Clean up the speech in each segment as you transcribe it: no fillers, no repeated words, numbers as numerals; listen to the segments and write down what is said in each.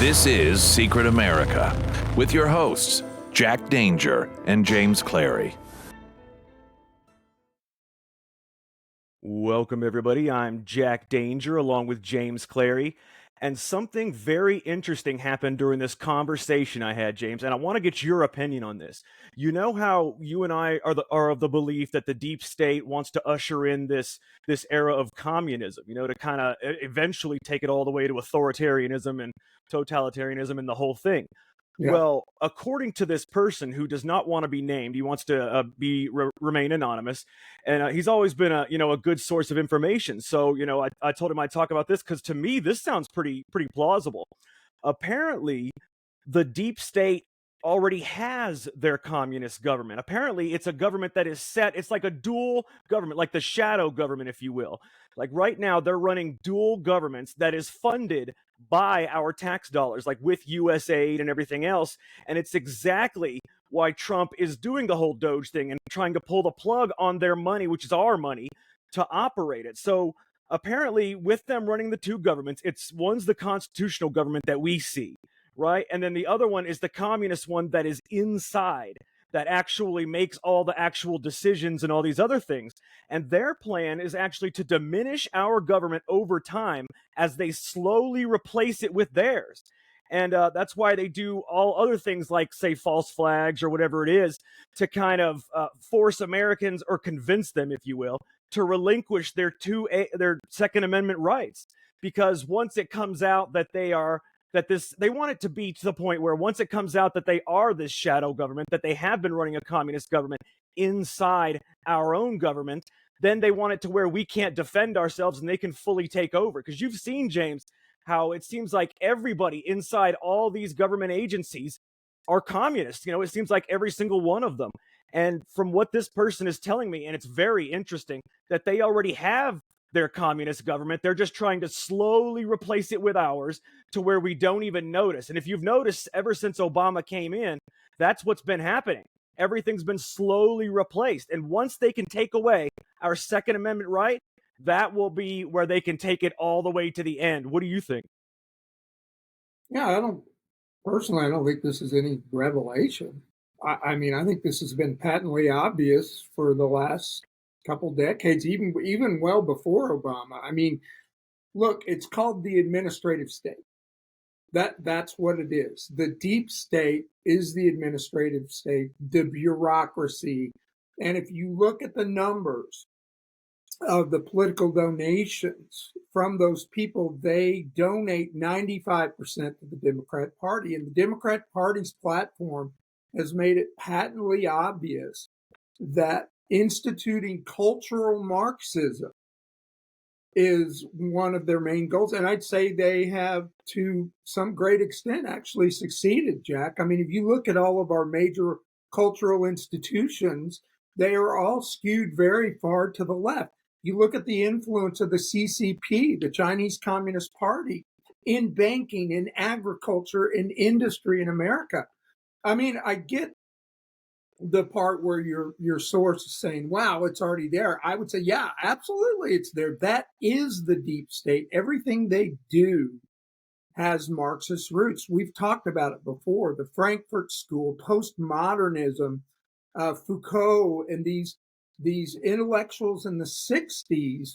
This is Secret America with your hosts, Jack Danger and James Clary. Welcome, everybody. I'm Jack Danger along with James Clary. And something very interesting happened during this conversation I had, James, and I want to get your opinion on this. You know how you and I are of the belief that the deep state wants to usher in this era of communism, to kind of eventually take it all the way to authoritarianism and totalitarianism and the whole thing. Yeah. Well, according to this person who does not want to be named, he wants to remain anonymous, and he's always been a good source of information. So I told him I'd talk about this because to me this sounds pretty plausible. Apparently, the deep state already has their communist government. Apparently, it's a government that is set. It's like a dual government, like the shadow government, if you will. Like right now, they're running dual governments that is funded by our tax dollars, like with US aid and everything else. And it's exactly why Trump is doing the whole Doge thing and trying to pull the plug on their money, which is our money, to operate it. So apparently, with them running the two governments, one's the constitutional government that we see, right? And then the other one is the communist one that is inside, that actually makes all the actual decisions and all these other things. And their plan is actually to diminish our government over time as they slowly replace it with theirs. And that's why they do all other things like, say, false flags or whatever it is to kind of force Americans, or convince them, if you will, to relinquish their Second Amendment rights. Because once it comes out that they want it to be to the point where once it comes out that they are this shadow government, that they have been running a communist government inside our own government, then they want it to where we can't defend ourselves and they can fully take over. Because you've seen, James, how it seems like everybody inside all these government agencies are communist. It seems like every single one of them. And from what this person is telling me, and it's very interesting, that they already have their communist government. They're just trying to slowly replace it with ours to where we don't even notice. And if you've noticed, ever since Obama came in, that's what's been happening. Everything's been slowly replaced. And once they can take away our Second Amendment right, that will be where they can take it all the way to the end. What do you think? Yeah, I don't think this is any revelation. I mean, I think this has been patently obvious for the last couple decades, even well before Obama. I mean, look, it's called the administrative state. That's what it is. The deep state is the administrative state, the bureaucracy. And if you look at the numbers of the political donations from those people, they donate 95% to the Democrat Party. And the Democrat Party's platform has made it patently obvious that instituting cultural Marxism is one of their main goals. And I'd say they have, to some great extent, actually succeeded, Jack. I mean, if you look at all of our major cultural institutions, they are all skewed very far to the left. You look at the influence of the CCP, the Chinese Communist Party, in banking, in agriculture, in industry in America. I mean, I get the part where your source is saying, wow, it's already there. I would say, yeah, absolutely, it's there. That is the deep state. Everything they do has Marxist roots. We've talked about it before. The Frankfurt School, postmodernism, Foucault, and these intellectuals in the 60s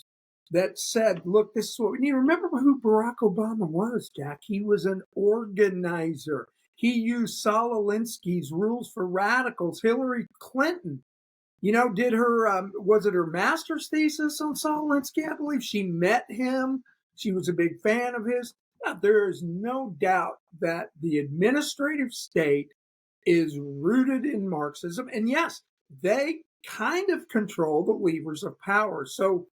that said, look, this is what we need. Remember who Barack Obama was, Jack? He was an organizer. He used Saul Alinsky's rules for radicals. Hillary Clinton, did her, was it her master's thesis on Saul Alinsky? I believe she met him. She was a big fan of his. Now, there is no doubt that the administrative state is rooted in Marxism. And yes, they kind of control the levers of power. So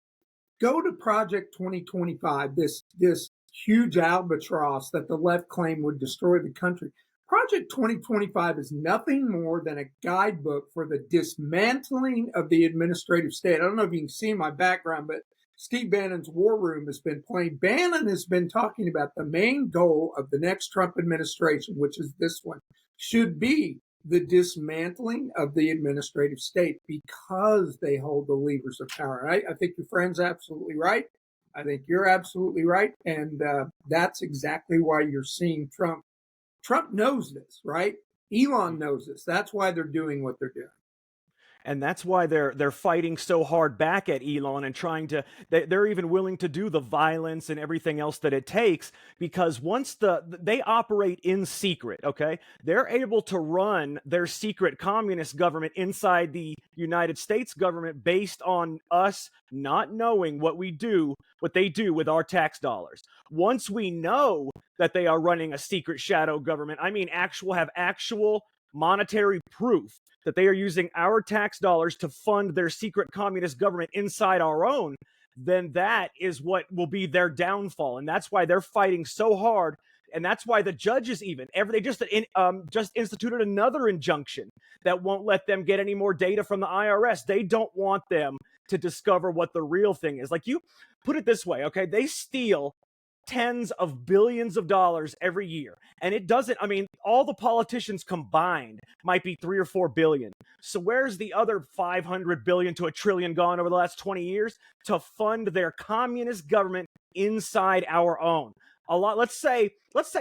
go to Project 2025, this huge albatross that the left claimed would destroy the country. Project 2025 is nothing more than a guidebook for the dismantling of the administrative state. I don't know if you can see my background, but Steve Bannon's War Room has been playing. Bannon has been talking about the main goal of the next Trump administration, which is this one, should be the dismantling of the administrative state because they hold the levers of power. I think your friend's absolutely right. I think you're absolutely right. And that's exactly why you're seeing Trump. Trump knows this, right? Elon knows this. That's why they're doing what they're doing. And that's why they're fighting so hard back at Elon and trying to they're even willing to do the violence and everything else that it takes, because once they operate in secret, okay, they're able to run their secret communist government inside the United States government based on us not knowing what they do with our tax dollars. Once we know that they are running a secret shadow government, I mean have actual monetary proof that they are using our tax dollars to fund their secret communist government inside our own, then that is what will be their downfall. And that's why they're fighting so hard. And that's why the judges they just instituted another injunction that won't let them get any more data from the IRS. They don't want them to discover what the real thing is. Like, you put it this way, okay? They steal tens of billions of dollars every year. And it doesn't, I mean, all the politicians combined might be 3 or 4 billion. So where's the other 500 billion to a trillion gone over the last 20 years to fund their communist government inside our own? A lot, let's say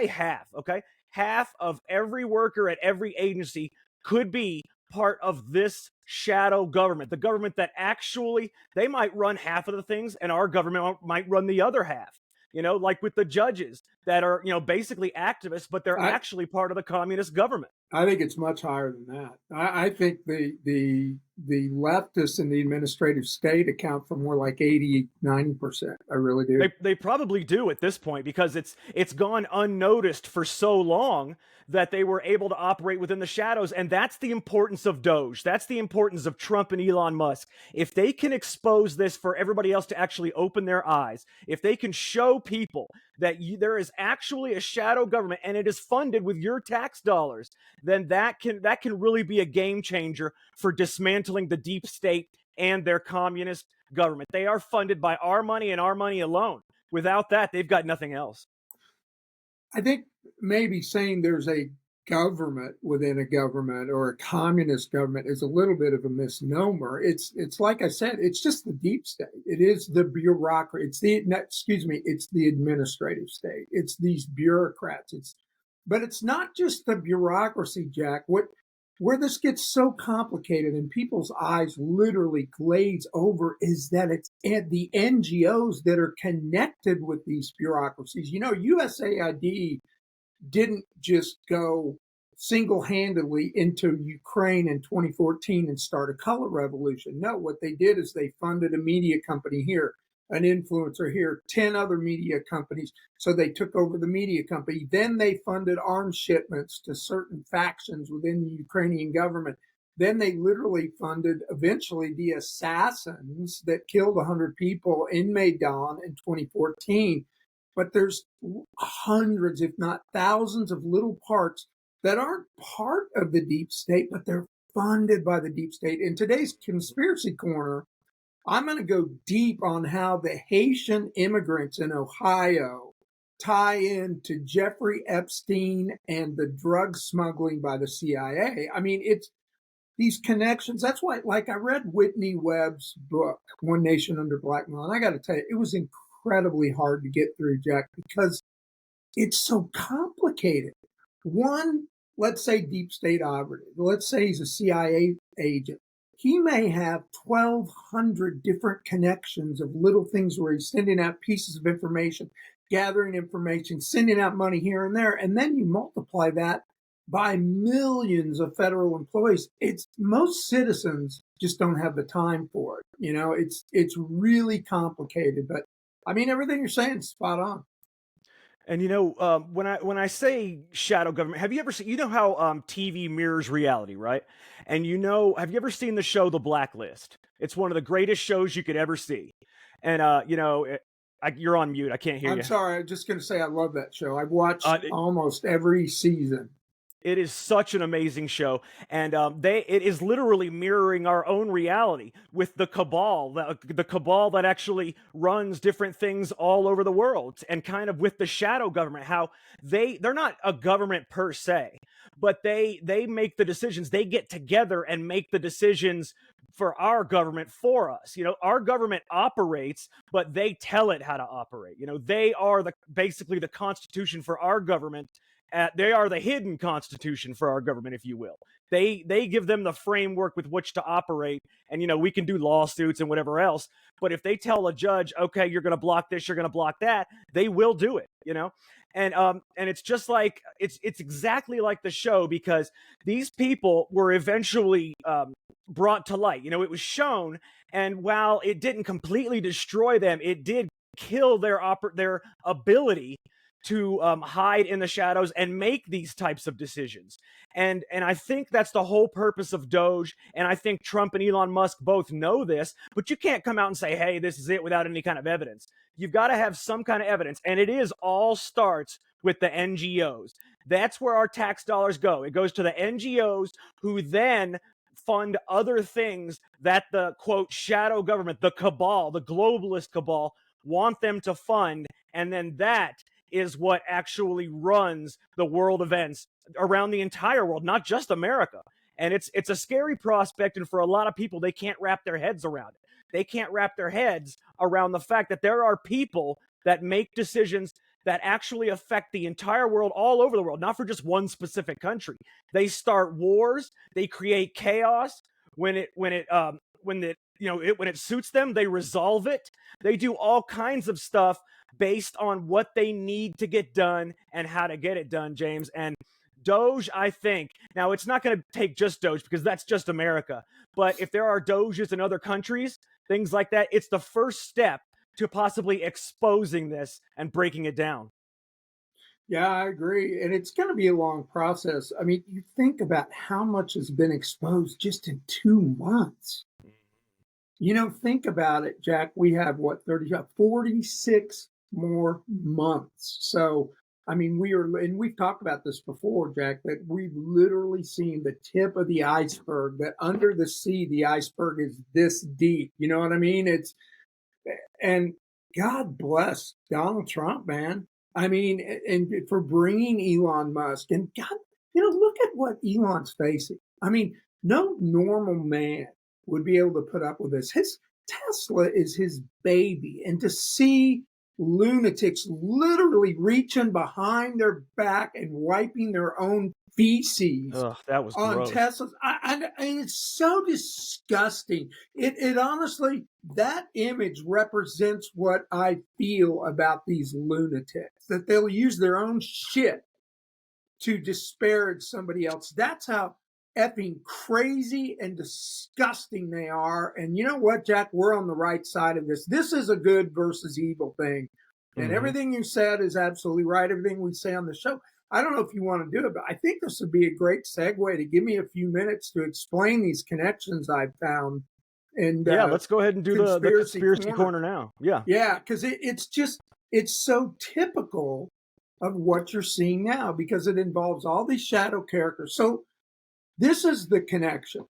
half, okay? Half of every worker at every agency could be part of this shadow government, the government that actually, they might run half of the things and our government might run the other half. Like with the judges that are, basically activists, but they're actually part of the communist government. I think it's much higher than that. I think the leftists in the administrative state account for more like 80, 90%. I really do. They probably do at this point, because it's gone unnoticed for so long that they were able to operate within the shadows. And that's the importance of Doge. That's the importance of Trump and Elon Musk. If they can expose this for everybody else to actually open their eyes, if they can show people that there is actually a shadow government and it is funded with your tax dollars, then that can really be a game changer for dismantling the deep state and their communist government. They are funded by our money and our money alone. Without that, they've got nothing else. I think maybe saying there's a government within a government or a communist government is a little bit of a misnomer. It's like I said, it's just the deep state. It is the bureaucracy. It's the administrative state. It's these bureaucrats. But it's not just the bureaucracy, Jack. Where this gets so complicated and people's eyes literally glaze over is that it's the NGOs that are connected with these bureaucracies. USAID didn't just go single-handedly into Ukraine in 2014 and start a color revolution. No, what they did is they funded a media company here, an influencer here, 10 other media companies. So they took over the media company. Then they funded arms shipments to certain factions within the Ukrainian government. Then they literally funded eventually the assassins that killed 100 people in Maidan in 2014. But there's hundreds, if not thousands, of little parts that aren't part of the deep state, but they're funded by the deep state. In today's Conspiracy Corner, I'm going to go deep on how the Haitian immigrants in Ohio tie into Jeffrey Epstein and the drug smuggling by the CIA. I mean, it's these connections. That's why, like, I read Whitney Webb's book, One Nation Under Blackmail, and I got to tell you, it was incredibly hard to get through, Jack, because it's so complicated. One, let's say deep state operative. Let's say he's a CIA agent. He may have 1,200 different connections of little things where he's sending out pieces of information, gathering information, sending out money here and there. And then you multiply that by millions of federal employees. Most citizens just don't have the time for it. It's really complicated. But I mean, everything you're saying is spot on. And when I say shadow government, have you ever seen, how TV mirrors reality, right? And have you ever seen the show The Blacklist? It's one of the greatest shows you could ever see. And you're on mute. I can't hear you. I'm sorry. I'm just going to say I love that show. I've watched almost every season. It is such an amazing show, and it is literally mirroring our own reality with the cabal, the cabal that actually runs different things all over the world, and kind of with the shadow government, how they're not a government per se, but they make the decisions. They get together and make the decisions for our government for us. Our government operates, but they tell it how to operate. They are basically the constitution for our government. They are the hidden constitution for our government, if you will. They give them the framework with which to operate, and we can do lawsuits and whatever else. But if they tell a judge, okay, you're going to block this, you're going to block that, they will do it. And it's just like it's exactly like the show, because these people were eventually brought to light. It was shown, and while it didn't completely destroy them, it did kill their ability to hide in the shadows and make these types of decisions. And I think that's the whole purpose of Doge. And I think Trump and Elon Musk both know this, but you can't come out and say, hey, this is it, without any kind of evidence. You've got to have some kind of evidence. And it all starts with the NGOs. That's where our tax dollars go. It goes to the NGOs, who then fund other things that the, quote, shadow government, the cabal, the globalist cabal, want them to fund. And then that is what actually runs the world events around the entire world, not just America. And it's a scary prospect. And for a lot of people, they can't wrap their heads around it. They can't wrap their heads around the fact that there are people that make decisions that actually affect the entire world, all over the world, not for just one specific country. They start wars, they create chaos. When it suits them, they resolve it. They do all kinds of stuff based on what they need to get done and how to get it done, James. And Doge, I think, now it's not going to take just Doge, because that's just America. But if there are Doges in other countries, things like that, it's the first step to possibly exposing this and breaking it down. Yeah, I agree. And it's going to be a long process. I mean, you think about how much has been exposed just in 2 months. Think about it, Jack. We have 46 more months. So, I mean, and we've talked about this before, Jack, that we've literally seen the tip of the iceberg, that under the sea, the iceberg is this deep. You know what I mean? And God bless Donald Trump, man. I mean, and for bringing Elon Musk, and God, look at what Elon's facing. I mean, no normal man would be able to put up with this. His Tesla is his baby. And to see lunatics literally reaching behind their back and wiping their own feces that was on gross. Teslas, and it's so disgusting. It honestly, that image represents what I feel about these lunatics, that they'll use their own shit to disparage somebody else. That's how effing crazy and disgusting they are. And you know what, Jack? We're on the right side of this. This is a good versus evil thing. And everything you said is absolutely right. Everything we say on the show. I don't know if you want to do it, but I think this would be a great segue to give me a few minutes to explain these connections I've found. And let's go ahead and do the conspiracy corner now. Yeah, because it's so typical of what you're seeing now, because it involves all these shadow characters. So this is the connection.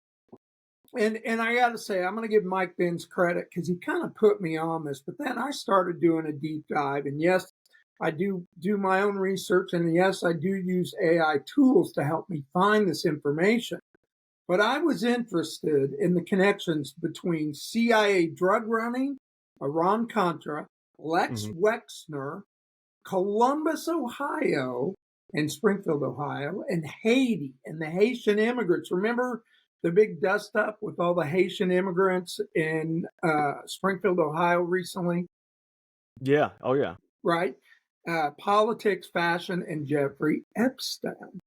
And I got to say, I'm going to give Mike Benz credit, because he kind of put me on this. But then I started doing a deep dive. And yes, I do my own research. And yes, I do use AI tools to help me find this information. But I was interested in the connections between CIA drug running, Iran-Contra, Lex Wexner, Columbus, Ohio, and Springfield, Ohio, and Haiti, and the Haitian immigrants. Remember the big dust up with all the Haitian immigrants in Springfield, Ohio recently? Yeah. Oh, yeah. Right. Politics, fashion, and Jeffrey Epstein.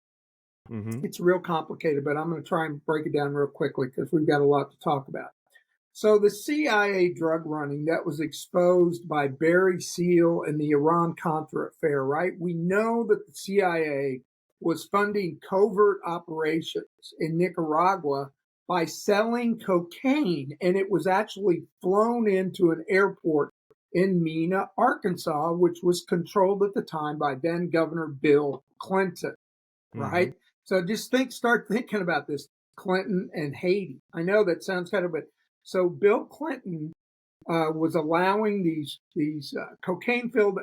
It's real complicated, but I'm going to try and break it down real quickly, because we've got a lot to talk about. So the CIA drug running that was exposed by Barry Seal and the Iran-Contra affair, right? We know that the CIA was funding covert operations in Nicaragua by selling cocaine, and it was actually flown into an airport in Mena, Arkansas, which was controlled at the time by then Governor Bill Clinton, right? So just start thinking about this, Clinton and Haiti. I know that sounds kind of, but so Bill Clinton was allowing these cocaine-filled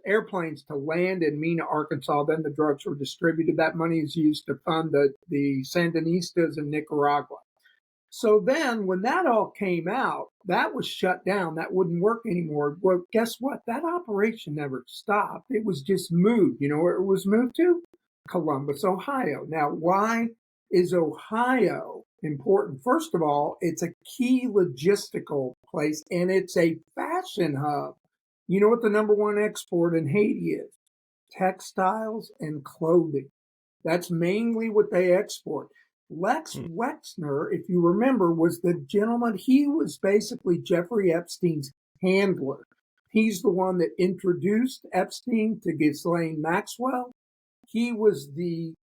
airplanes to land in Mena, Arkansas. Then the drugs were distributed. That money is used to fund the Sandinistas in Nicaragua. So then when that all came out, that was shut down. That wouldn't work anymore. Well, guess what? That operation never stopped. It was just moved. You know where it was moved to? Columbus, Ohio. Now, why is Ohio important? First of all, it's a key logistical place and it's a fashion hub. You know what the number one export in Haiti is? Textiles and clothing. That's mainly what they export. Lex Wexner, if you remember, was the gentleman. He was basically Jeffrey Epstein's handler. He's the one that introduced Epstein to Ghislaine Maxwell. He was the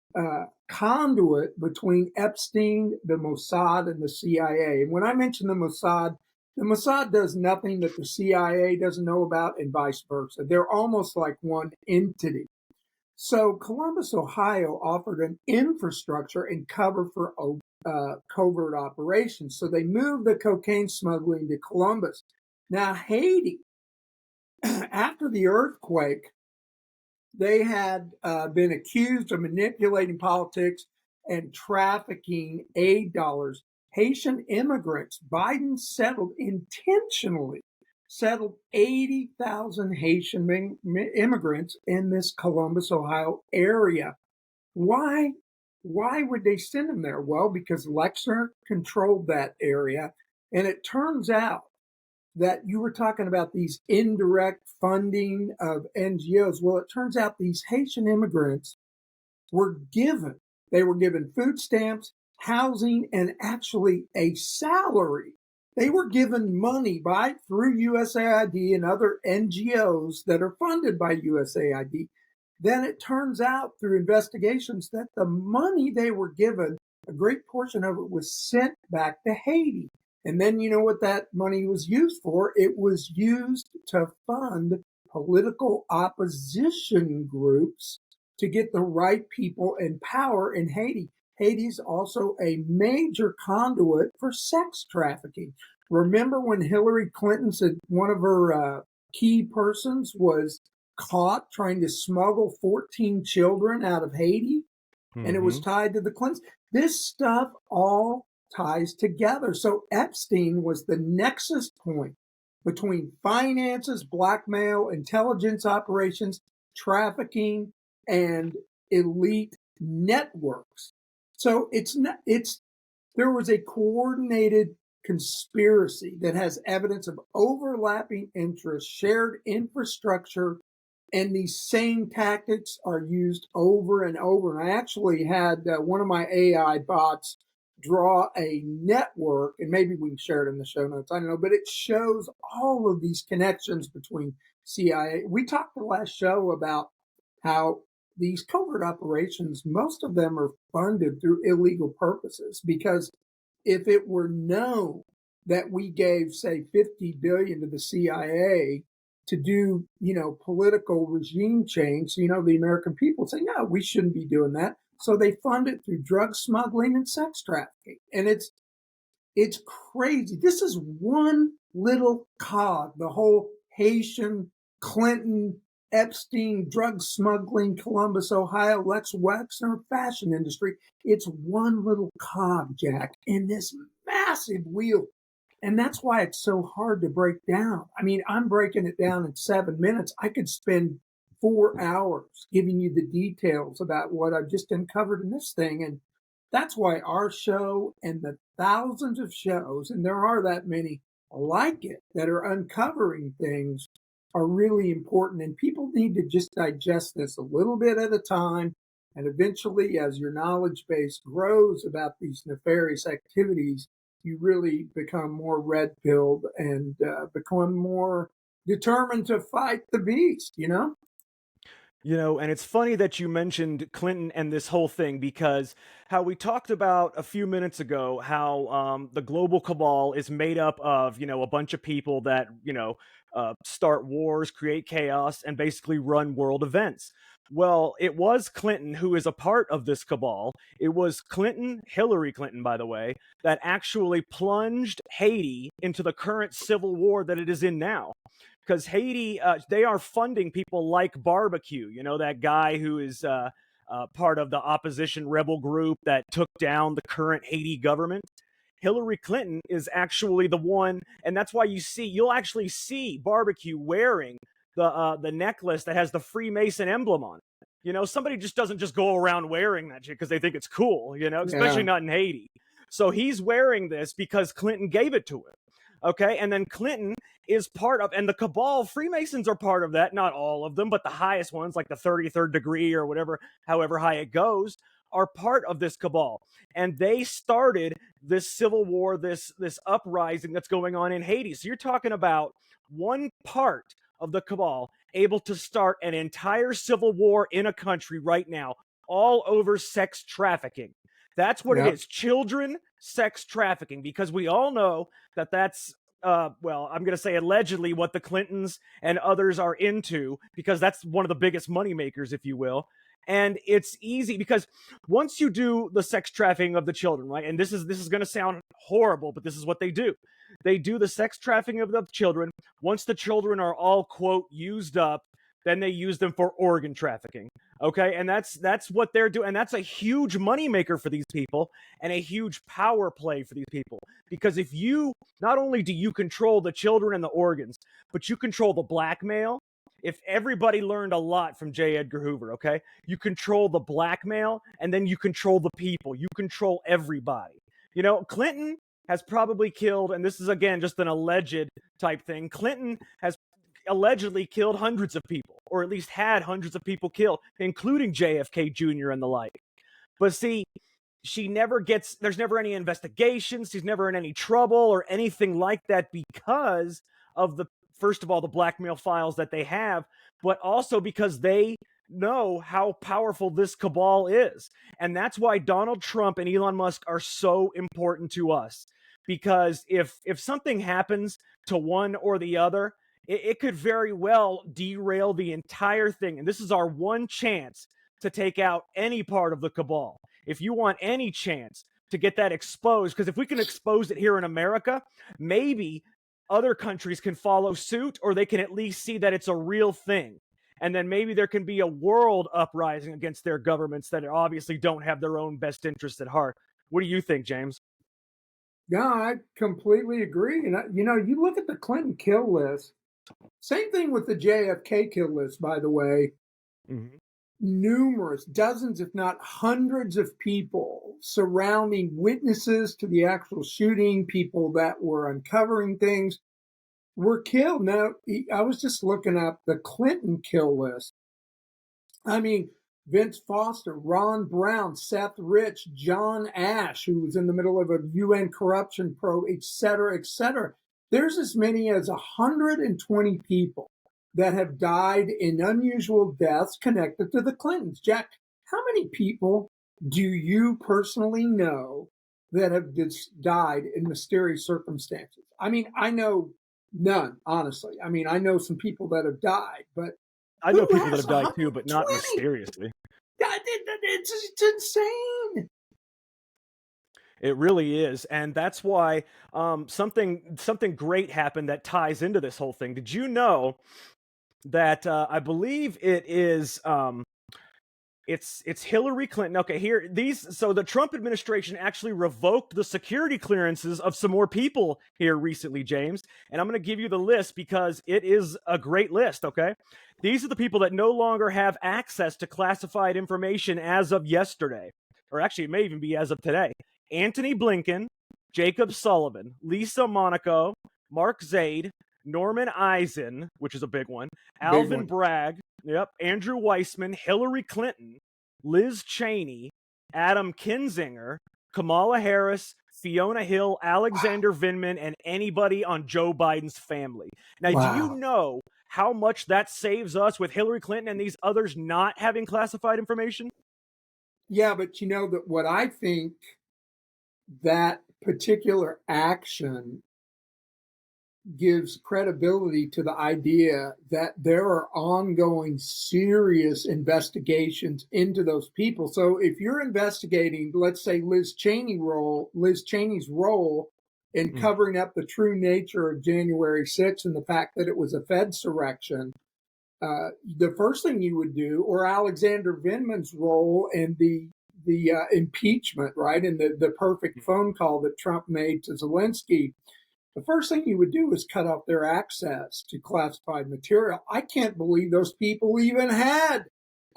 conduit between Epstein, the Mossad, and the CIA. And when I mention the Mossad does nothing that the CIA doesn't know about, and vice versa. They're almost like one entity. So Columbus, Ohio offered an infrastructure and cover for covert operations. So they moved the cocaine smuggling to Columbus. Now, Haiti, after the earthquake, they had been accused of manipulating politics and trafficking aid dollars. Haitian immigrants, Biden intentionally settled 80,000 Haitian immigrants in this Columbus, Ohio area. Why would they send them there? Well, because Lexner controlled that area. And it turns out that you were talking about these indirect funding of NGOs. Well, it turns out these Haitian immigrants they were given food stamps, housing, and actually a salary. They were given money through USAID and other NGOs that are funded by USAID. Then it turns out through investigations that the money they were given, a great portion of it was sent back to Haiti. And then you know what that money was used for? It was used to fund political opposition groups to get the right people in power in Haiti. Haiti's also a major conduit for sex trafficking. Remember when Hillary Clinton said one of her key persons was caught trying to smuggle 14 children out of Haiti? And it was tied to the Clintons. This stuff all ties together. So Epstein was the nexus point between finances, blackmail, intelligence operations, trafficking, and elite networks. So there was a coordinated conspiracy that has evidence of overlapping interests, shared infrastructure, and these same tactics are used over and over. And I actually had one of my AI bots draw a network, and maybe we can share it in the show notes. I don't know, but it shows all of these connections between CIA. We talked the last show about how these covert operations, most of them are funded through illegal purposes, because if it were known that we gave, say, $50 billion to the CIA to do, political regime change, the American people say, no, we shouldn't be doing that. So they fund it through drug smuggling and sex trafficking. And it's crazy. This is one little cog, the whole Haitian, Clinton, Epstein, drug smuggling, Columbus, Ohio, Lex Wexner fashion industry. It's one little cog, Jack, in this massive wheel. And that's why it's so hard to break down. I mean, I'm breaking it down in 7 minutes. I could spend 4 hours giving you the details about what I've just uncovered in this thing. And that's why our show and the thousands of shows, and there are that many like it, that are uncovering things, are really important. And people need to just digest this a little bit at a time. And eventually, as your knowledge base grows about these nefarious activities, you really become more red-pilled and become more determined to fight the beast, And it's funny that you mentioned Clinton and this whole thing, because how we talked about a few minutes ago, how the global cabal is made up of, a bunch of people that, start wars, create chaos, and basically run world events. Well, it was Clinton who is a part of this cabal. It was Hillary Clinton, by the way, that actually plunged Haiti into the current civil war that it is in now. Because Haiti, they are funding people like Barbecue, that guy who is part of the opposition rebel group that took down the current Haiti government. Hillary Clinton is actually the one, and that's why you'll actually see Barbecue wearing the necklace that has the Freemason emblem on it. Somebody just doesn't just go around wearing that shit because they think it's cool, especially not in Haiti. So he's wearing this because Clinton gave it to him. Okay, and then Clinton is part of, and the cabal, Freemasons are part of that, not all of them, but the highest ones, like the 33rd degree or whatever, however high it goes, are part of this cabal. And they started this civil war, this uprising that's going on in Haiti. So you're talking about one part of the cabal able to start an entire civil war in a country right now, all over sex trafficking. That's what it is. Children sex trafficking, because we all know that that's, well, I'm going to say allegedly what the Clintons and others are into, because that's one of the biggest moneymakers, if you will. And it's easy because once you do the sex trafficking of the children, right? And this is going to sound horrible, but this is what they do. They do the sex trafficking of the children. Once the children are all, quote, used up, then they use them for organ trafficking. Okay, and that's what they're doing, and that's a huge moneymaker for these people and a huge power play for these people. Because if you, not only do you control the children and the organs, but you control the blackmail. If everybody learned a lot from J. Edgar Hoover, okay, you control the blackmail, and then you control the people. You control everybody. Clinton has probably killed, and this is again just an alleged type thing. Clinton has allegedly killed hundreds of people, or at least had hundreds of people killed, including JFK Jr. and the like. But see, there's never any investigations. She's never in any trouble or anything like that because of first of all, the blackmail files that they have, but also because they know how powerful this cabal is. And that's why Donald Trump and Elon Musk are so important to us. Because if something happens to one or the other, it could very well derail the entire thing. And this is our one chance to take out any part of the cabal. If you want any chance to get that exposed, because if we can expose it here in America, maybe other countries can follow suit, or they can at least see that it's a real thing. And then maybe there can be a world uprising against their governments that obviously don't have their own best interests at heart. What do you think, James? Yeah, I completely agree. And, you look at the Clinton kill list, same thing with the JFK kill list, by the way. Mm-hmm. Numerous, dozens, if not hundreds of people surrounding witnesses to the actual shooting, people that were uncovering things, were killed. Now, I was just looking up the Clinton kill list. I mean, Vince Foster, Ron Brown, Seth Rich, John Ash, who was in the middle of a UN corruption probe, et cetera, et cetera. There's as many as 120 people that have died in unusual deaths connected to the Clintons. Jack, how many people do you personally know that have died in mysterious circumstances? I mean, I know none, honestly. I mean, I know some people that have died, but I know people that have died too, but not mysteriously. It's insane. It really is. And that's why something great happened that ties into this whole thing. Did you know that I believe it is it's Hillary Clinton. Okay, so the Trump administration actually revoked the security clearances of some more people here recently, James. And I'm going to give you the list because it is a great list, okay? These are the people that no longer have access to classified information as of yesterday. Or actually, it may even be as of today. Antony Blinken, Jacob Sullivan, Lisa Monaco, Mark Zaid, Norman Eisen, which is a big one, Alvin Bragg, Andrew Weissman, Hillary Clinton, Liz Cheney, Adam Kinzinger, Kamala Harris, Fiona Hill, Alexander Vindman, and anybody on Joe Biden's family. Now, do you know how much that saves us with Hillary Clinton and these others not having classified information? Yeah, but that what I think that particular action gives credibility to the idea that there are ongoing serious investigations into those people. So if you're investigating, let's say, Liz Cheney's role in covering up the true nature of January 6th and the fact that it was a Fedsurrection, the first thing you would do, or Alexander Vindman's role in the impeachment, right, and the perfect phone call that Trump made to Zelensky, the first thing he would do is cut off their access to classified material. I can't believe those people even had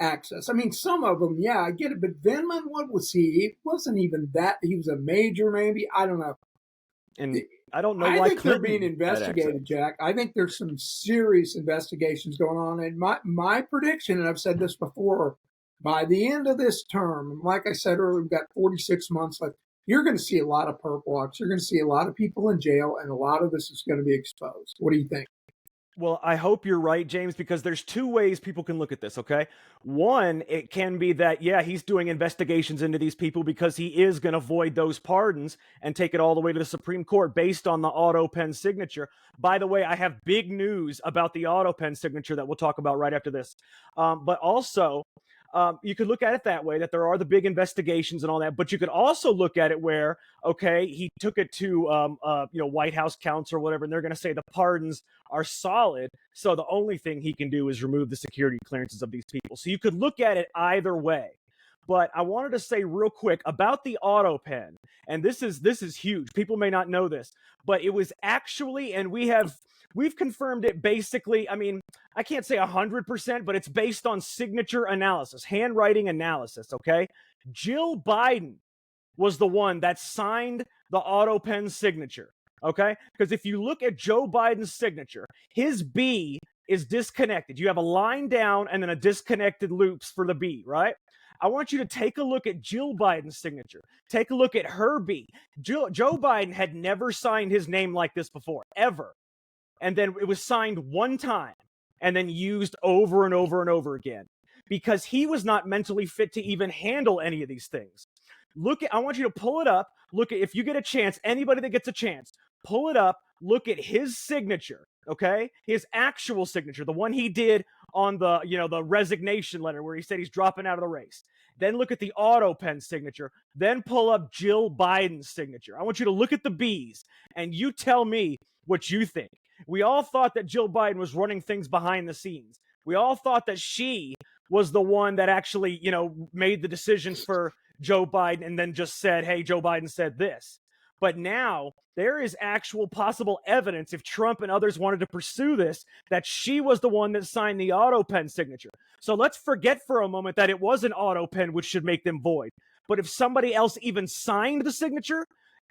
access. I mean, some of them, yeah, I get it, but Vindman, what was he? It wasn't even that. He was a major, maybe. I don't know. And I don't know I why think Clinton they're being investigated, Jack. I think there's some serious investigations going on. And my prediction, and I've said this before, by the end of this term, like I said earlier, we've got 46 months left. You're going to see a lot of purple walks. You're going to see a lot of people in jail, and a lot of this is going to be exposed. What do you think? Well, I hope you're right, James, because there's two ways people can look at this, okay? One, it can be that, yeah, he's doing investigations into these people because he is going to void those pardons and take it all the way to the Supreme Court based on the auto pen signature. By the way, I have big news about the auto pen signature that we'll talk about right after this. But also, you could look at it that way, that there are the big investigations and all that, but you could also look at it where, okay, he took it to, White House counsel or whatever, and they're going to say the pardons are solid. So the only thing he can do is remove the security clearances of these people. So you could look at it either way. But I wanted to say real quick about the auto pen, and this is huge. People may not know this, but it was actually, and we've confirmed it basically. I mean, I can't say 100%, but it's based on signature analysis, handwriting analysis. Okay, Jill Biden was the one that signed the auto pen signature. Okay, because if you look at Joe Biden's signature, his B is disconnected. You have a line down and then a disconnected loops for the B, right? I want you to take a look at Jill Biden's signature. Take a look at her B. Joe Biden had never signed his name like this before, ever. And then it was signed one time and then used over and over and over again because he was not mentally fit to even handle any of these things. I want you to pull it up. Look at, if you get a chance, anybody that gets a chance, pull it up, look at his signature, okay? His actual signature, the one he did on the resignation letter where he said he's dropping out of the race. Then look at the auto pen signature. Then pull up Jill Biden's signature. I want you to look at the B's and you tell me what you think. We all thought that Jill Biden was running things behind the scenes. We all thought that she was the one that actually, made the decisions for Joe Biden and then just said, hey, Joe Biden said this. But now there is actual possible evidence, if Trump and others wanted to pursue this, that she was the one that signed the auto pen signature. So let's forget for a moment that it was an auto pen, which should make them void. But if somebody else even signed the signature,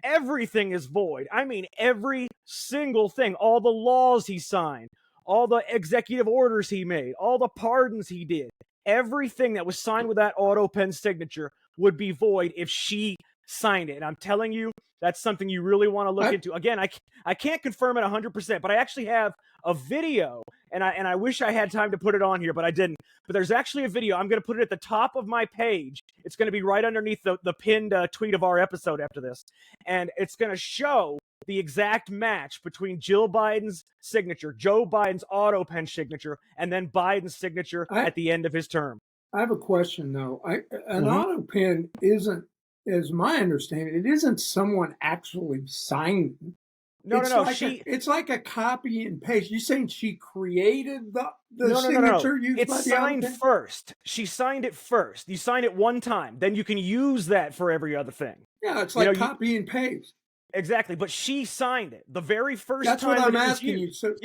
everything is void. I mean, every single thing, all the laws he signed, all the executive orders he made, all the pardons he did, everything that was signed with that auto pen signature would be void if she signed it. And I'm telling you, that's something you really want to look into. Again, I can't confirm it 100%, but I actually have a video, and I wish I had time to put it on here, but I didn't. But there's actually a video. I'm going to put it at the top of my page. It's going to be right underneath the pinned tweet of our episode after this. And it's going to show the exact match between Jill Biden's signature, Joe Biden's auto pen signature, and then Biden's signature at the end of his term. I have a question, though. An auto pen isn't, as my understanding, it isn't someone actually signing. No. It's like a copy and paste. You're saying she created the signature used it's by the signed auto pen? first. She signed it first. You sign it one time. Then you can use that for every other thing. Yeah, it's like copy and paste. Exactly, but she signed it the very first That's time. That's what I'm asking you. So,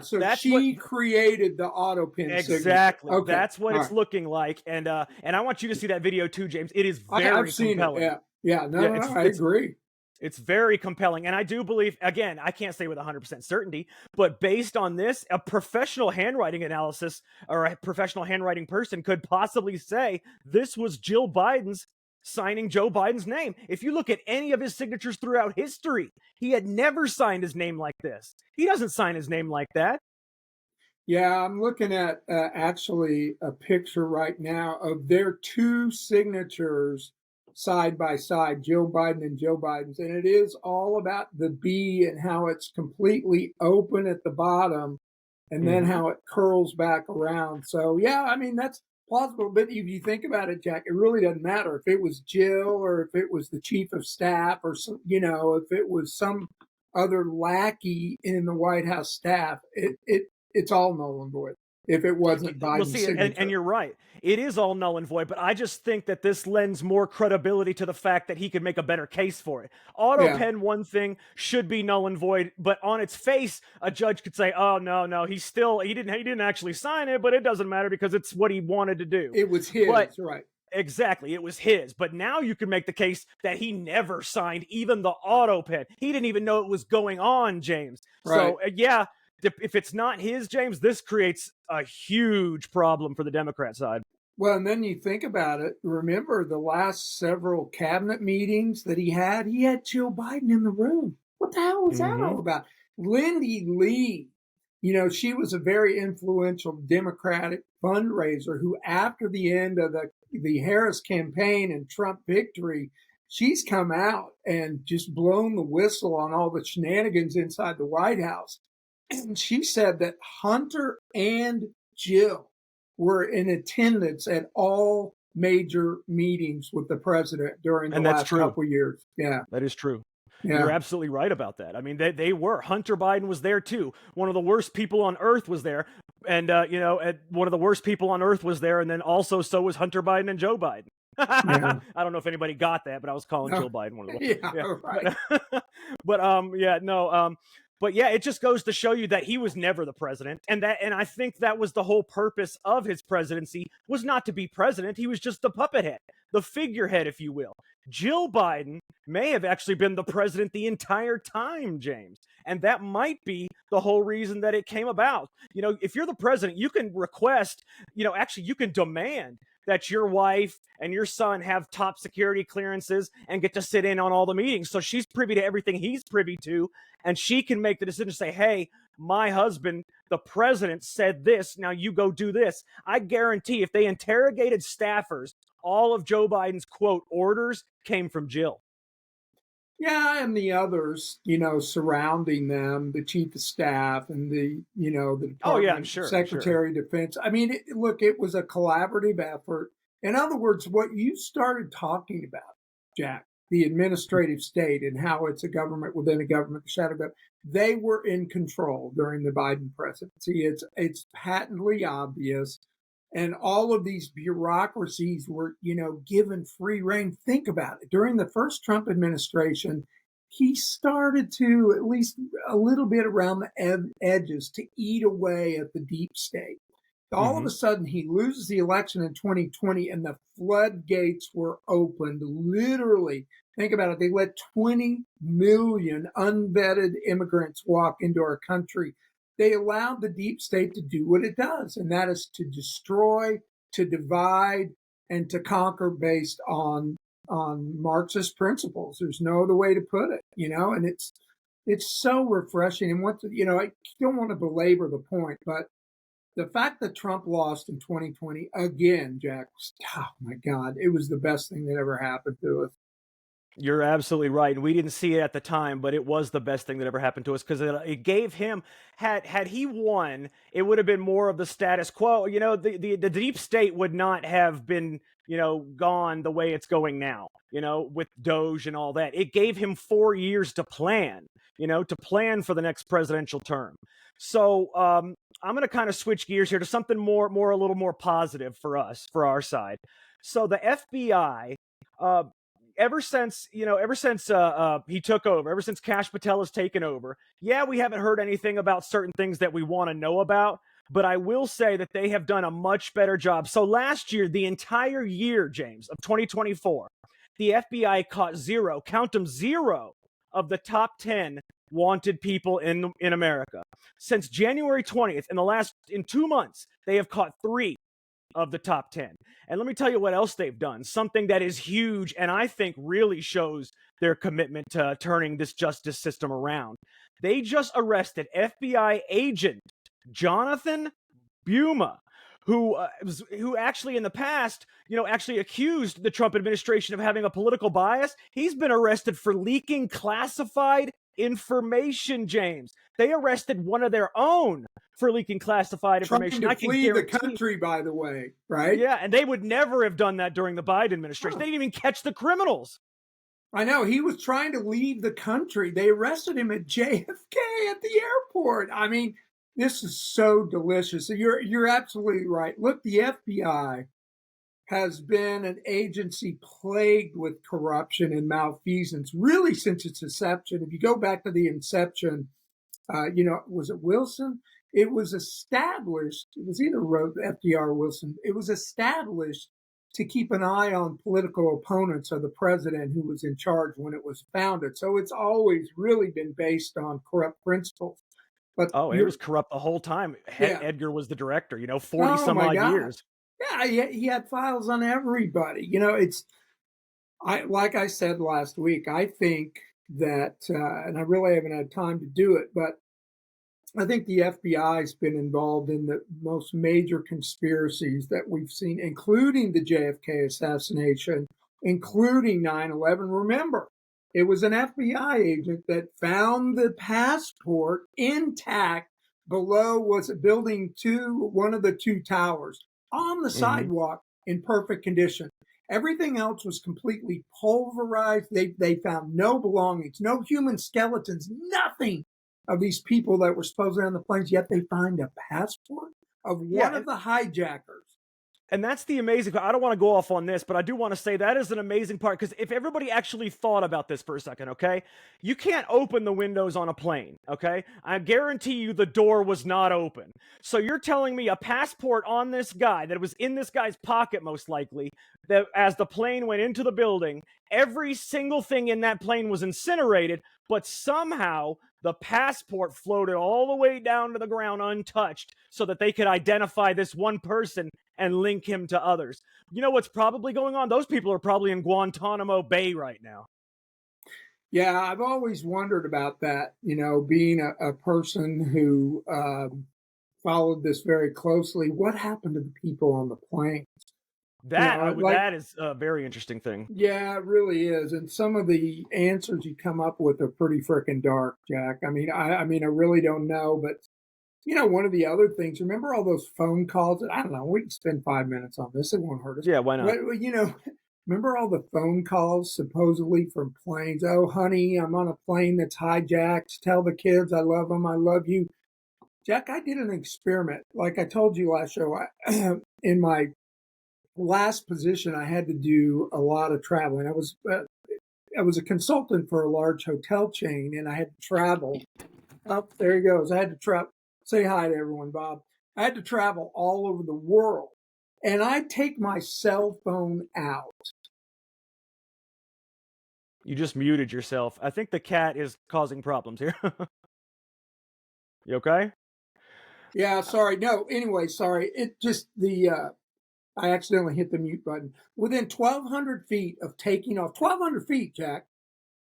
so she created the auto pen exactly. Okay. That's what it's looking like, and I want you to see that video too, James. It is very compelling. It. I agree. It's very compelling, and I do believe. Again, I can't say with 100% certainty, but based on this, a professional handwriting analysis or a professional handwriting person could possibly say this was Jill Biden's signing Joe Biden's name. If you look at any of his signatures throughout history, he had never signed his name like this. He doesn't sign his name like that. Yeah, I'm looking at actually a picture right now of their two signatures side by side, Joe Biden and Joe Biden's. And it is all about the B and how it's completely open at the bottom and then how it curls back around. So, yeah, I mean, that's plausible, but if you think about it, Jack, it really doesn't matter if it was Jill or if it was the chief of staff or some, if it was some other lackey in the White House staff. It's all null and void. if it wasn't Biden's We'll see, signature. and you're right. It is all null and void, but I just think that this lends more credibility to the fact that he could make a better case for it. Auto pen, one thing, should be null and void, but on its face, a judge could say, "Oh no, he didn't actually sign it, but it doesn't matter because it's what he wanted to do. It was his, right?" Exactly, it was his. But now you can make the case that he never signed even the auto pen. He didn't even know it was going on, James. Right. So if it's not his, James, this creates a huge problem for the Democrat side. Well, and then you think about it. Remember the last several cabinet meetings that he had Jill Biden in the room. What the hell was that all about? Lindy Lee, she was a very influential Democratic fundraiser who, after the end of the Harris campaign and Trump victory, she's come out and just blown the whistle on all the shenanigans inside the White House. And she said that Hunter and Jill were in attendance at all major meetings with the president during the last couple of years. Yeah, that is true. Yeah. You're absolutely right about that. I mean, they were. Hunter Biden was there too. One of the worst people on earth was there. And, one of the worst people on earth was there. And then also so was Hunter Biden and Joe Biden. Yeah. I don't know if anybody got that, but I was calling Joe Biden one of them. Right. But yeah, it just goes to show you that he was never the president. And I think that was the whole purpose of his presidency, was not to be president. He was just the puppet head, the figurehead, if you will. Jill Biden may have actually been the president the entire time, James. And that might be the whole reason that it came about. If you're the president, you can request, you can demand that your wife and your son have top security clearances and get to sit in on all the meetings. So she's privy to everything he's privy to, and she can make the decision to say, hey, my husband, the president, said this, now you go do this. I guarantee if they interrogated staffers, all of Joe Biden's, quote, orders came from Jill. Yeah, and the others, surrounding them, the chief of staff and the department secretary of defense. I mean, it was a collaborative effort. In other words, what you started talking about, Jack, the administrative state and how it's a government within a government, the shadow government, they were in control during the Biden presidency. It's patently obvious. And all of these bureaucracies were, given free rein. Think about it. During the first Trump administration, he started to, at least a little bit around the edges, to eat away at the deep state. All of a sudden, he loses the election in 2020, and the floodgates were opened. Literally, think about it. They let 20 million unvetted immigrants walk into our country. They allowed the deep state to do what it does, and that is to destroy, to divide, and to conquer based on Marxist principles. There's no other way to put it, and it's so refreshing. And I don't want to belabor the point, but the fact that Trump lost in 2020 again, Jack, oh my God, it was the best thing that ever happened to us. You're absolutely right. And we didn't see it at the time, but it was the best thing that ever happened to us, because it gave him, had he won, it would have been more of the status quo. The deep state would not have been, gone the way it's going now, with Doge and all that. It gave him 4 years to plan, for the next presidential term. So I'm going to kind of switch gears here to something a little more positive for us, for our side. So the FBI, ever since he took over, ever since Kash Patel has taken over, we haven't heard anything about certain things that we want to know about, but I will say that they have done a much better job. So last year, the entire year, James, of 2024, the FBI caught zero of the top 10 wanted people in America. Since January 20th, in 2 months, they have caught 3 of the top 10. And let me tell you what else they've done. Something that is huge and I think really shows their commitment to turning this justice system around. They just arrested FBI agent Jonathan Buma, who actually in the past, actually accused the Trump administration of having a political bias. He's been arrested for leaking classified information, James. They arrested one of their own for leaking classified information. Trying to flee the country, by the way, right? Yeah, and they would never have done that during the Biden administration. They didn't even catch the criminals. I know. He was trying to leave the country. They arrested him at JFK at the airport. I mean, This is so delicious. You're absolutely right. Look, the FBI has been an agency plagued with corruption and malfeasance really since its inception. If you go back to the inception, was it Wilson? It was established, it was either FDR or Wilson, it was established to keep an eye on political opponents of the president who was in charge when it was founded. So it's always really been based on corrupt principles. But it was corrupt the whole time. Yeah. Edgar was the director, 40 some my odd God. years. Yeah, he had files on everybody. Like I said last week, I think that, and I really haven't had time to do it, but I think the FBI has been involved in the most major conspiracies that we've seen, including the JFK assassination, including 9/11. Remember, it was an FBI agent that found the passport intact below, was it building 2, one of the 2 towers, on the sidewalk in perfect condition. Everything else was completely pulverized. They found no belongings, no human skeletons, nothing of these people that were supposedly on the planes, yet they find a passport of one of the hijackers. And that's the amazing part. I don't want to go off on this, but I do want to say that is an amazing part, because if everybody actually thought about this for a second, okay? You can't open the windows on a plane, okay? I guarantee you the door was not open. So you're telling me a passport on this guy that was in this guy's pocket, most likely, that as the plane went into the building, every single thing in that plane was incinerated, but somehow the passport floated all the way down to the ground untouched so that they could identify this one person and link him to others. You know what's probably going on? Those people are probably in Guantanamo Bay right now. Yeah, I've always wondered about that, being a person who followed this very closely. What happened to the people on the planes? That is a very interesting thing. Yeah, it really is. And some of the answers you come up with are pretty freaking dark, Jack. I mean, I really don't know. But, one of the other things, remember all those phone calls? I don't know, we can spend 5 minutes on this. It won't hurt us. Yeah, why not? But, remember all the phone calls supposedly from planes? Oh, honey, I'm on a plane that's hijacked. Tell the kids I love them. I love you. Jack, I did an experiment. Like I told you last show, in my last position, I had to do a lot of traveling. I was a consultant for a large hotel chain, and I had to travel. Oh, there he goes. I had to travel. Say hi to everyone, Bob. I had to travel all over the world, and I'd take my cell phone out. You just muted yourself. I think the cat is causing problems here. You okay? Yeah, sorry. No, anyway, sorry. It just I accidentally hit the mute button. Within 1,200 feet of taking off, 1,200 feet, Jack,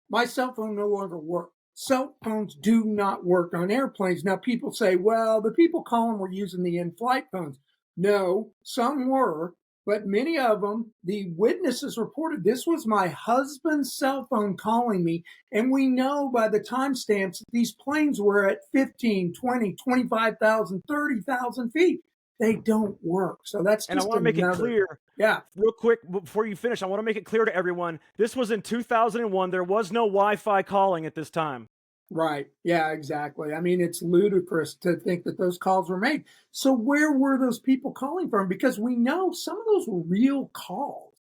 my cell phone no longer worked. Cell phones do not work on airplanes. Now, people say, well, the people calling were using the in-flight phones. No, some were, but many of them, the witnesses reported this was my husband's cell phone calling me, and we know by the timestamps that these planes were at 15, 20, 25,000, 30,000 feet. They don't work. So that's just, and I want to make it clear. Yeah. Real quick before you finish, I want to make it clear to everyone. This was in 2001. There was no Wi-Fi calling at this time. Right. Yeah, exactly. I mean, it's ludicrous to think that those calls were made. So where were those people calling from? Because we know some of those were real calls.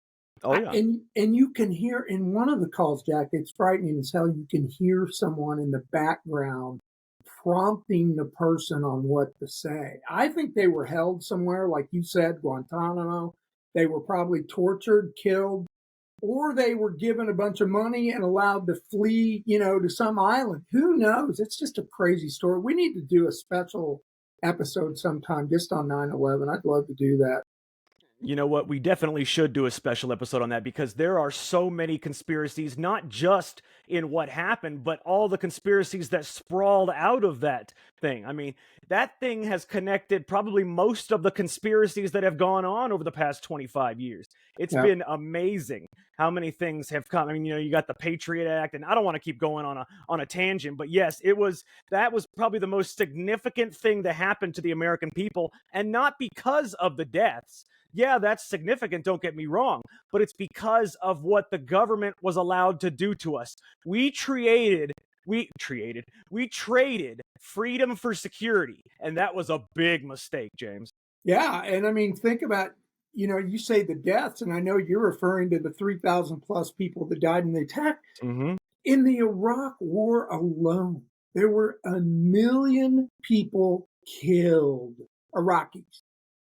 Oh, yeah. And you can hear in one of the calls, Jack, it's frightening as hell. You can hear someone in the background prompting the person on what to say. I think they were held somewhere, like you said, Guantanamo. They were probably tortured, killed, or they were given a bunch of money and allowed to flee, to some island. Who knows? It's just a crazy story. We need to do a special episode sometime just on 9/11. I'd love to do that. You know what? We definitely should do a special episode on that, because there are so many conspiracies, not just in what happened, but all the conspiracies that sprawled out of that thing. I mean, that thing has connected probably most of the conspiracies that have gone on over the past 25 years. It's been amazing how many things have come. I mean, you got the Patriot Act, and I don't want to keep going on a tangent, but yes, that was probably the most significant thing that happened to the American people, and not because of the deaths. Yeah, that's significant, don't get me wrong, but it's because of what the government was allowed to do to us. We created We traded freedom for security, and that was a big mistake, James. Yeah, and I mean, think about, you say the deaths, and I know you're referring to the 3,000 plus people that died in the attack. Mm-hmm. In the Iraq War alone, there were 1 million people killed, Iraqis,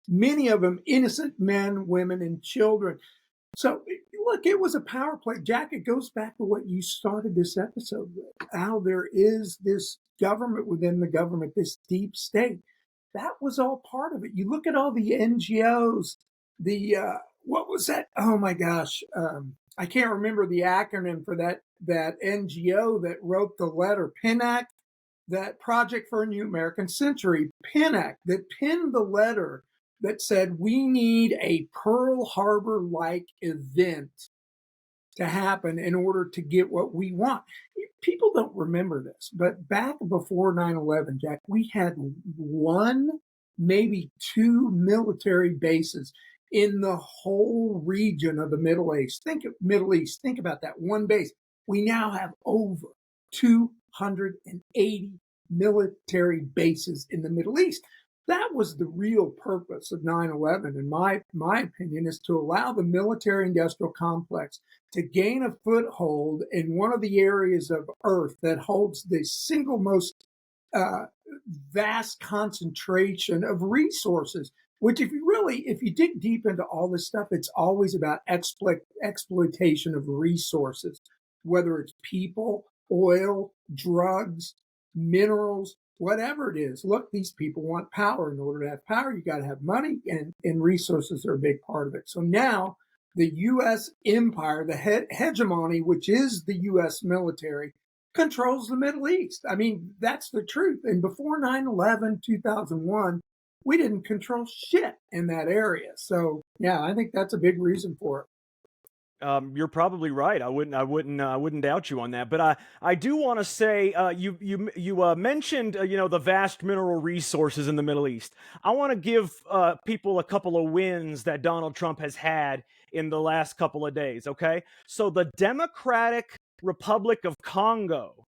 many of them innocent men, women, and children. So, look, it was a power play. Jack, it goes back to what you started this episode with, how there is this government within the government, this deep state. That was all part of it. You look at all the NGOs, what was that? Oh my gosh. I can't remember the acronym for that NGO that wrote the letter, PENAC, that Project for a New American Century, PENAC, that penned the letter that said we need a Pearl Harbor-like event to happen in order to get what we want. People don't remember this, but back before 9/11, Jack, we had 1, maybe 2 military bases in the whole region of the Middle East. Think about that, one base. We now have over 280 military bases in the Middle East. That was the real purpose of 9/11, in my opinion, is to allow the military-industrial complex to gain a foothold in one of the areas of Earth that holds the single most vast concentration of resources, which if you dig deep into all this stuff, it's always about exploitation of resources, whether it's people, oil, drugs, minerals, whatever it is. Look, these people want power. In order to have power, you got to have money, and resources are a big part of it. So now the U.S. empire, the hegemony, which is the U.S. military, controls the Middle East. I mean, that's the truth. And before 9/11, 2001, we didn't control shit in that area. So yeah, I think that's a big reason for it. You're probably right. I wouldn't doubt you on that. But I do want to say you mentioned the vast mineral resources in the Middle East. I want to give people a couple of wins that Donald Trump has had in the last couple of days. Okay, so the Democratic Republic of Congo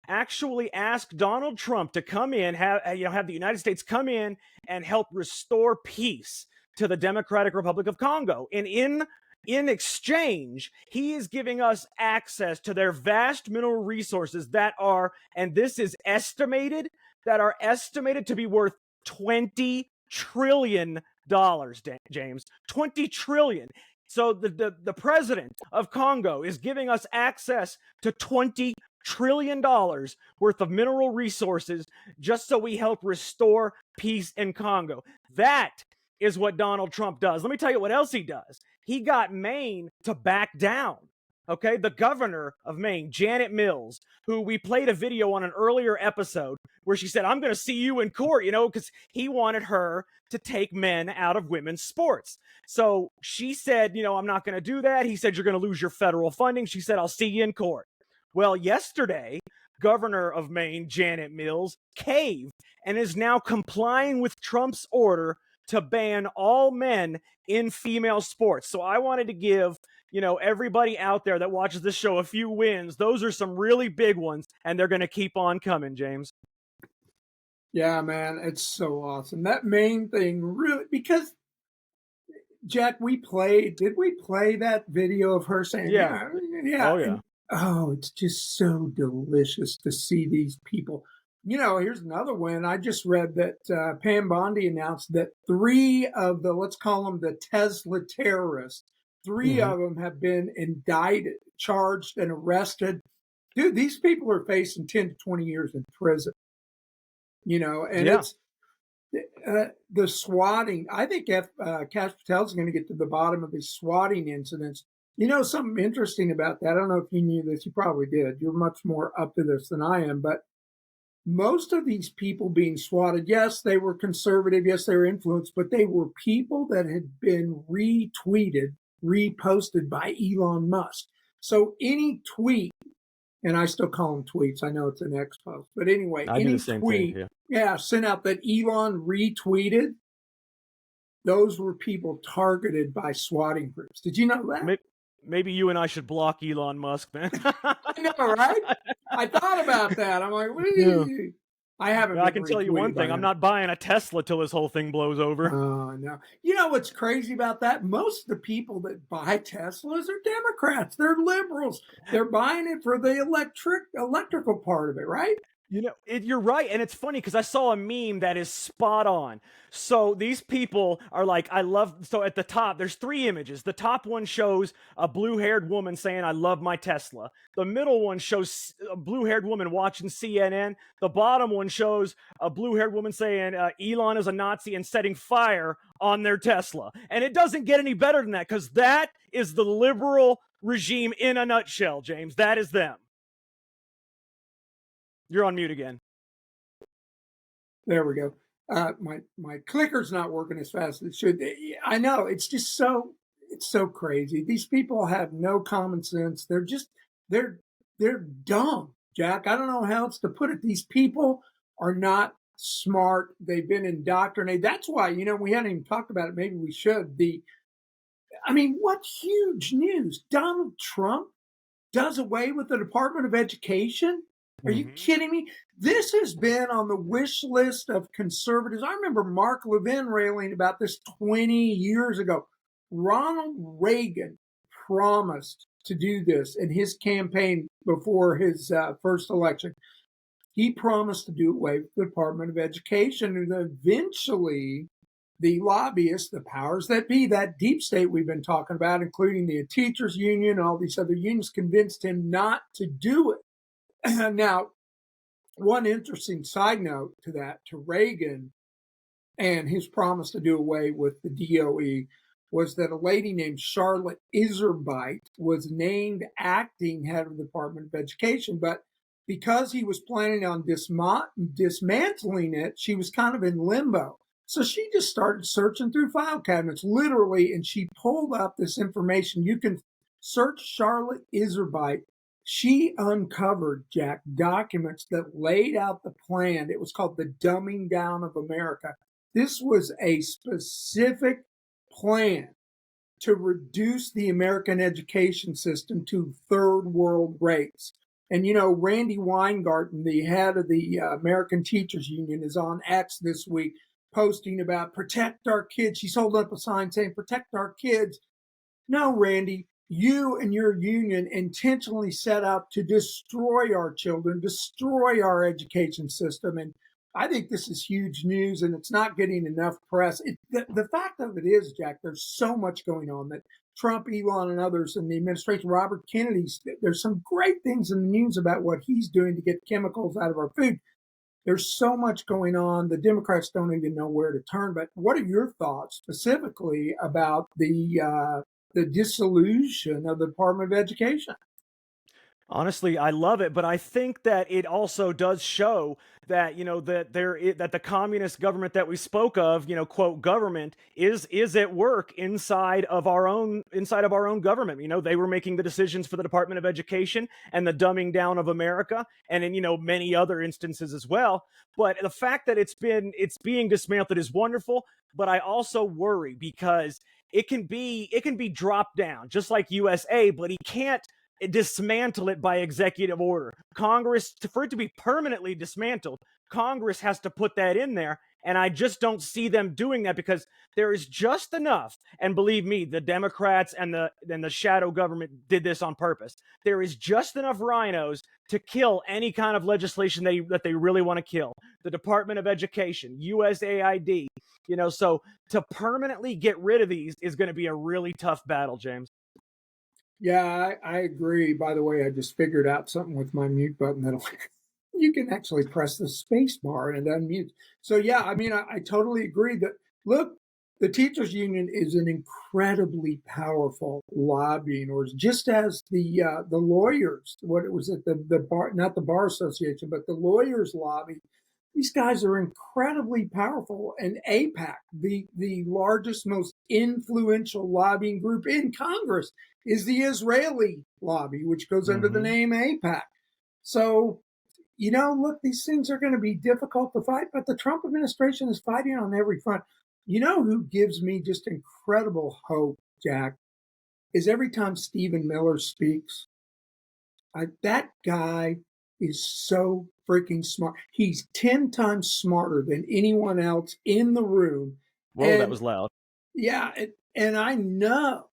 actually asked Donald Trump to come in, have the United States come in and help restore peace to the Democratic Republic of Congo, and in exchange, he is giving us access to their vast mineral resources that are, and this is estimated, to be worth $20 trillion, James. $20 trillion. So the president of Congo is giving us access to $20 trillion worth of mineral resources just so we help restore peace in Congo. That is what Donald Trump does. Let me tell you what else he does. He got Maine to back down. Okay, the governor of Maine, Janet Mills, who we played a video on an earlier episode where she said, I'm going to see you in court, because he wanted her to take men out of women's sports. So she said, I'm not going to do that. He said, you're going to lose your federal funding. She said, I'll see you in court. Well, yesterday, governor of Maine, Janet Mills, caved and is now complying with Trump's order to ban all men in female sports. So I wanted to give, everybody out there that watches this show a few wins. Those are some really big ones, and they're going to keep on coming, James. Yeah, man, it's so awesome. That main thing really, because Jack, did we play that video of her saying, yeah. Yeah. Oh, yeah. It's just so delicious to see these people. Here's another one. I just read that Pam Bondi announced that 3 of the, let's call them the Tesla terrorists, 3 of them have been indicted, charged, and arrested. Dude, these people are facing 10 to 20 years in prison. It's the swatting. I think Kash Patel's going to get to the bottom of these swatting incidents. Something interesting about that, I don't know if you knew this, you probably did. You're much more up to this than I am, but most of these people being swatted, yes, they were conservative, yes, they were influenced, but they were people that had been retweeted, reposted by Elon Musk. So any tweet, and I still call them tweets, I know it's an X post, but anyway, any tweet, sent out that Elon retweeted, those were people targeted by swatting groups. Did you know that? Maybe you and I should block Elon Musk, man. I know, right? I thought about that. I'm like, Yeah. I haven't. Well, I can been tell you retweeted one by thing: I'm him. not buying a Tesla till this whole thing blows over. No. You know what's crazy about that? Most of the people that buy Teslas are Democrats. They're liberals. They're buying it for the electrical part of it, right? You know, you're right. And it's funny because I saw a meme that is spot on. So these people are like, I love. So at the top, there's three images. The top one shows a blue haired woman saying, I love my Tesla. The middle one shows a blue haired woman watching CNN. The bottom one shows a blue haired woman saying, Elon is a Nazi and setting fire on their Tesla. And it doesn't get any better than that because that is the liberal regime in a nutshell, James. That is them. You're on mute again. There we go. My clicker's not working as fast as it should. I know it's so crazy. These people have no common sense. They're dumb, Jack. I don't know how else to put it. These people are not smart. They've been indoctrinated. That's why, we hadn't even talked about it. Maybe we should. What huge news. Donald Trump does away with the Department of Education? Are you kidding me? This has been on the wish list of conservatives. I remember Mark Levin railing about this 20 years ago. Ronald Reagan promised to do this in his campaign before his first election. He promised to do away with the Department of Education, and eventually the lobbyists, the powers that be, that deep state we've been talking about, including the teachers union and all these other unions, convinced him not to do it. Now, one interesting side note to that, to Reagan and his promise to do away with the DOE, was that a lady named Charlotte Iserbyt was named acting head of the Department of Education. But because he was planning on dismantling it, she was kind of in limbo. So she just started searching through file cabinets, literally, and she pulled up this information. You can search Charlotte Iserbyt. She uncovered, Jack, documents that laid out the plan. It was called the Dumbing Down of America. This was a specific plan to reduce the American education system to third world rates. And, Randy Weingarten, the head of the American Teachers Union, is on X this week posting about protect our kids. She's holding up a sign saying, protect our kids. No, Randy, you and your union intentionally set out to destroy our children, destroy our education system. And I think this is huge news, and it's not getting enough press. The fact of it is, Jack, there's so much going on that Trump, Elon, and others in the administration, Robert Kennedy's, there's some great things in the news about what he's doing to get chemicals out of our food. There's so much going on. The Democrats don't even know where to turn. But what are your thoughts specifically about the dissolution of the Department of Education? Honestly, I love it, but I think that it also does show that that the communist government that we spoke of, quote government, is at work inside of our own government. They were making the decisions for the Department of Education and the dumbing down of America, and in many other instances as well. But the fact that it's being dismantled is wonderful. But I also worry because it can be dropped down just like USA, but he can't dismantle it by executive order. Congress, for it to be permanently dismantled, Congress has to put that in there. And I just don't see them doing that because there is just enough. And believe me, the Democrats and the shadow government did this on purpose. There is just enough rhinos to kill any kind of legislation that they really want to kill. The Department of Education, USAID, so to permanently get rid of these is going to be a really tough battle, James. Yeah, I agree. By the way, I just figured out something with my mute button that you can actually press the space bar and unmute. So yeah, I totally agree that, look, the teachers union is an incredibly powerful lobbying, or just as the lawyers, what it was at the bar, not the bar association, but the lawyers lobby. These guys are incredibly powerful. And AIPAC, the largest, most influential lobbying group in Congress, is the Israeli lobby, which goes under the name AIPAC. So, look, these things are going to be difficult to fight, but the Trump administration is fighting on every front. You know who gives me just incredible hope, Jack, is every time Stephen Miller speaks. That guy is so freaking smart. He's 10 times smarter than anyone else in the room. Whoa, that was loud. Yeah, and I know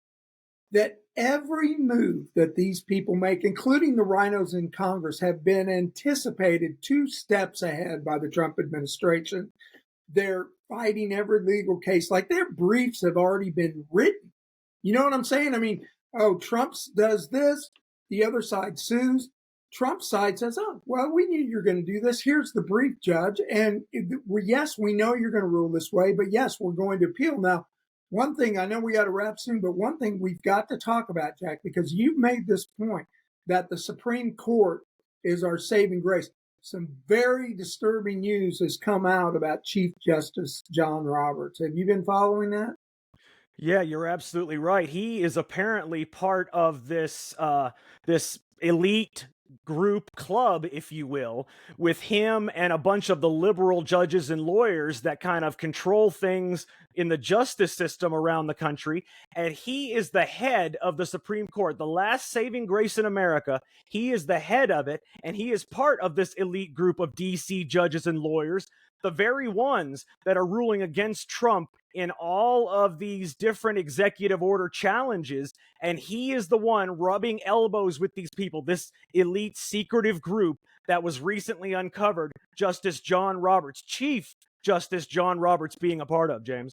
that every move that these people make, including the rhinos in Congress, have been anticipated 2 steps ahead by the Trump administration. They're fighting every legal case. Like, their briefs have already been written. You know what I'm saying? I mean, oh, Trump does this, the other side sues. Trump's side says, oh, well, we knew you were going to do this. Here's the brief, Judge. And yes, we know you're going to rule this way, but yes, we're going to appeal. Now, one thing, I know we got to wrap soon, but one thing we've got to talk about, Jack, because you've made this point that the Supreme Court is our saving grace. Some very disturbing news has come out about Chief Justice John Roberts. Have you been following that? Yeah, you're absolutely right. He is apparently part of this this elite group club, if you will, with him and a bunch of the liberal judges and lawyers that kind of control things in the justice system around the country. And he is the head of the Supreme Court, the last saving grace in America. He is the head of it, and he is part of this elite group of DC judges and lawyers, the very ones that are ruling against Trump in all of these different executive order challenges. And he is the one rubbing elbows with these people, this elite secretive group that was recently uncovered, Justice John Roberts, Chief Justice John Roberts being a part of, James.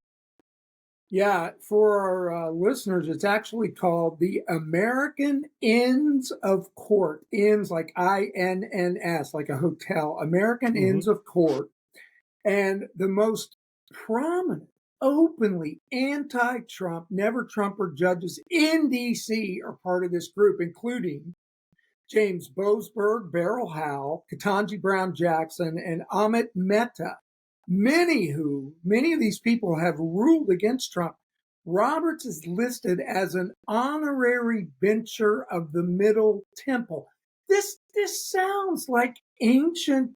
Yeah, for our listeners, it's actually called the American Inns of Court. Inns like INNS, like a hotel. American Inns of Court. And the most prominent, openly anti-Trump, never Trumper judges in D.C. are part of this group, including James Boasberg, Beryl Howell, Ketanji Brown Jackson, and Amit Mehta. Many of these people have ruled against Trump. Roberts is listed as an honorary bencher of the Middle Temple. This sounds like ancient,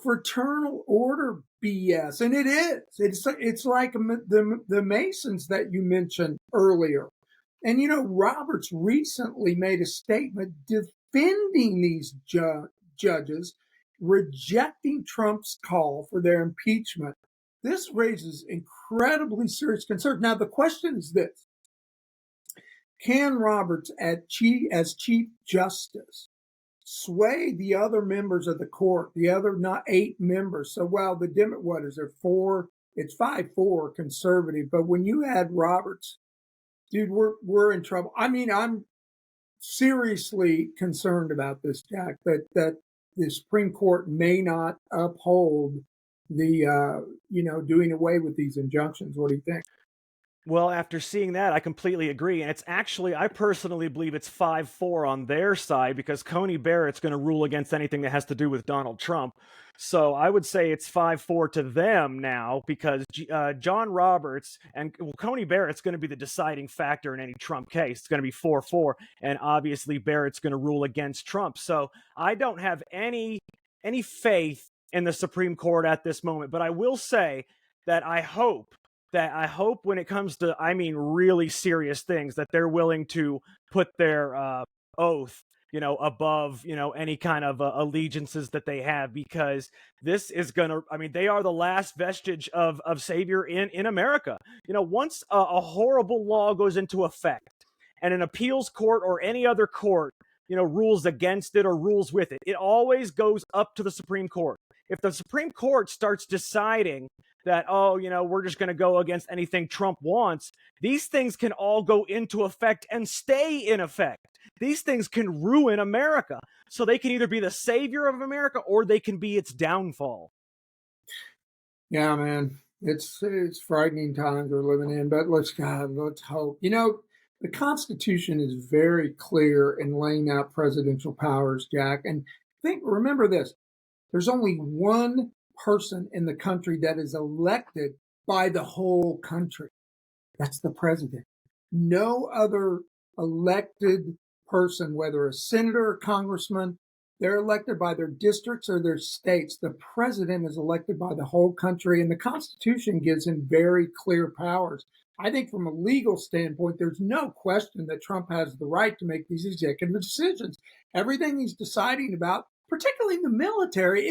fraternal order BS, and it is. It's like the Masons that you mentioned earlier. And Roberts recently made a statement defending these judges, rejecting Trump's call for their impeachment. This raises incredibly serious concern. Now, the question is this: can Roberts, as Chief Justice, sway the other members of the court, the other 8 members? So, what is there, 4? It's 5-4 conservative. But when you add Roberts, dude, we're in trouble. I mean, I'm seriously concerned about this, Jack, that the Supreme Court may not uphold the, doing away with these injunctions. What do you think? Well, after seeing that, I completely agree. And it's actually, I personally believe it's 5-4 on their side, because Coney Barrett's going to rule against anything that has to do with Donald Trump. So I would say it's 5-4 to them now, because John Roberts and Coney Barrett's going to be the deciding factor in any Trump case. It's going to be 4-4. And obviously Barrett's going to rule against Trump. So I don't have any faith in the Supreme Court at this moment. But I will say that I hope when it comes to, really serious things, that they're willing to put their oath, above, any kind of allegiances that they have, because this is gonna, they are the last vestige of savior in America. Once a horrible law goes into effect and an appeals court or any other court, rules against it or rules with it, it always goes up to the Supreme Court. If the Supreme Court starts deciding that, we're just going to go against anything Trump wants, these things can all go into effect and stay in effect. These things can ruin America. So they can either be the savior of America or they can be its downfall. Yeah, man, it's frightening times we're living in, but let's hope. The Constitution is very clear in laying out presidential powers, Jack. And remember this: there's only one person in the country that is elected by the whole country. That's the president. No other elected person, whether a senator or congressman, they're elected by their districts or their states. The president is elected by the whole country, and the Constitution gives him very clear powers. I think from a legal standpoint, there's no question that Trump has the right to make these executive decisions. Everything he's deciding about particularly in the military.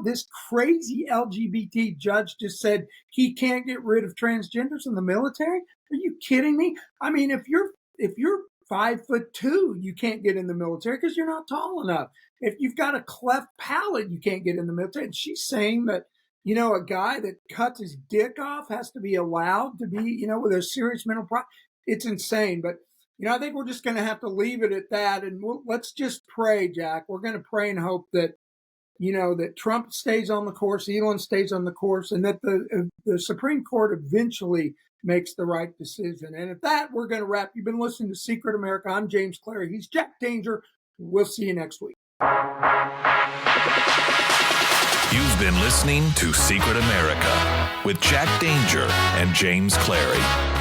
This crazy LGBT judge just said he can't get rid of transgenders in the military. Are you kidding me? I mean, if you're 5'2", you can't get in the military because you're not tall enough. If you've got a cleft palate, you can't get in the military. And she's saying that, a guy that cuts his dick off has to be allowed to be, with a serious mental problem. It's insane. But, I think we're just going to have to leave it at that. And let's just pray, Jack. We're going to pray and hope that, that Trump stays on the course, Elon stays on the course, and that the Supreme Court eventually makes the right decision. And at that, we're going to wrap. You've been listening to Secret America. I'm James Clary. He's Jack Danger. We'll see you next week. You've been listening to Secret America with Jack Danger and James Clary.